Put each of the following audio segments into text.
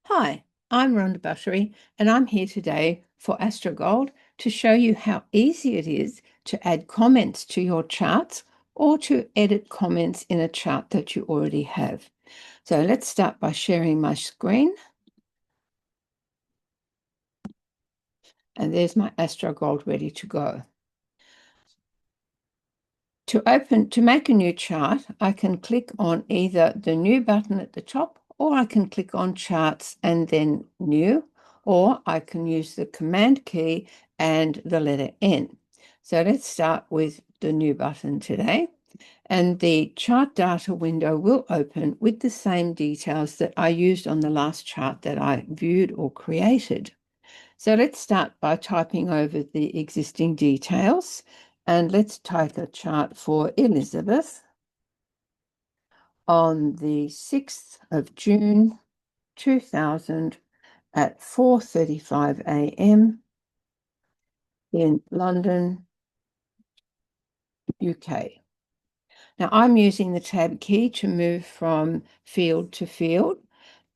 Hi, I'm Rhonda Buttery, and I'm here today for AstroGold to show you how easy it is to add comments to your charts or to edit comments in a chart that you already have. So let's start by sharing my screen. And there's my AstroGold ready to go. To make a new chart, I can click on either the new button at the top, or I can click on charts and then new, or I can use the command key and the letter N. So let's start with the new button today. And the chart data window will open with the same details that I used on the last chart that I viewed or created. So let's start by typing over the existing details, and let's type a chart for Elizabeth on the 6th of June 2000 at 4:35 a.m. in London, UK. Now I'm using the tab key to move from field to field.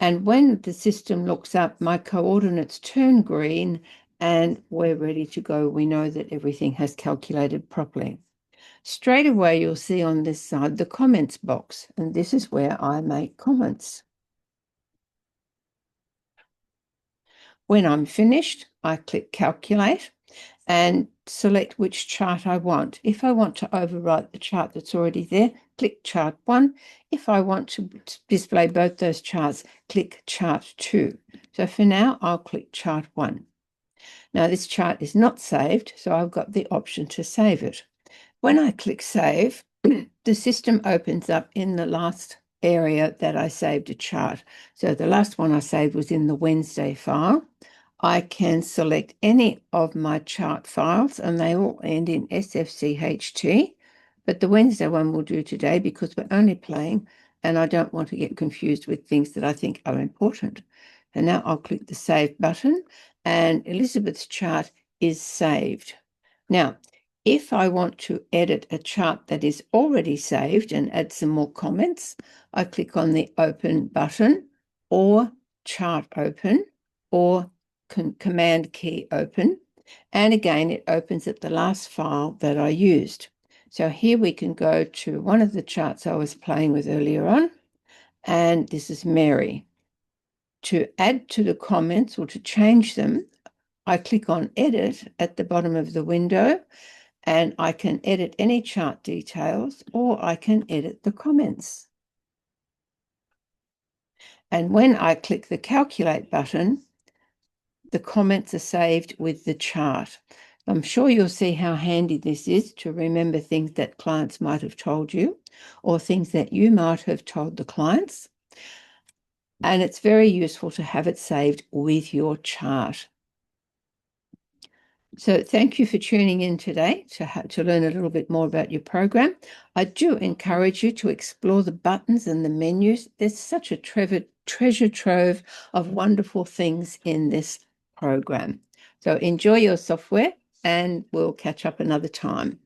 And when the system looks up, my coordinates turn green and we're ready to go. We know that everything has calculated properly. Straight away, you'll see on this side the comments box, and this is where I make comments. When I'm finished, I click calculate and select which chart I want. If I want to overwrite the chart that's already there, click chart 1. If I want to display both those charts, click chart 2. So for now, I'll click chart 1. Now this chart is not saved, so I've got the option to save it. When I click save, the system opens up in the last area that I saved a chart. So the last one I saved was in the Wednesday file. I can select any of my chart files and they all end in SFCHT, but the Wednesday one will do today because we're only playing and I don't want to get confused with things that I think are important. And now I'll click the save button and Elizabeth's chart is saved. Now, if I want to edit a chart that is already saved and add some more comments, I click on the open button or chart open or command key open. And again, it opens at the last file that I used. So here we can go to one of the charts I was playing with earlier on, and this is Mary. To add to the comments or to change them, I click on edit at the bottom of the window, and I can edit any chart details or I can edit the comments. And when I click the calculate button, the comments are saved with the chart. I'm sure you'll see how handy this is to remember things that clients might have told you or things that you might have told the clients. And it's very useful to have it saved with your chart. So thank you for tuning in today to learn a little bit more about your program. I do encourage you to explore the buttons and the menus. There's such a treasure trove of wonderful things in this program. So enjoy your software and we'll catch up another time.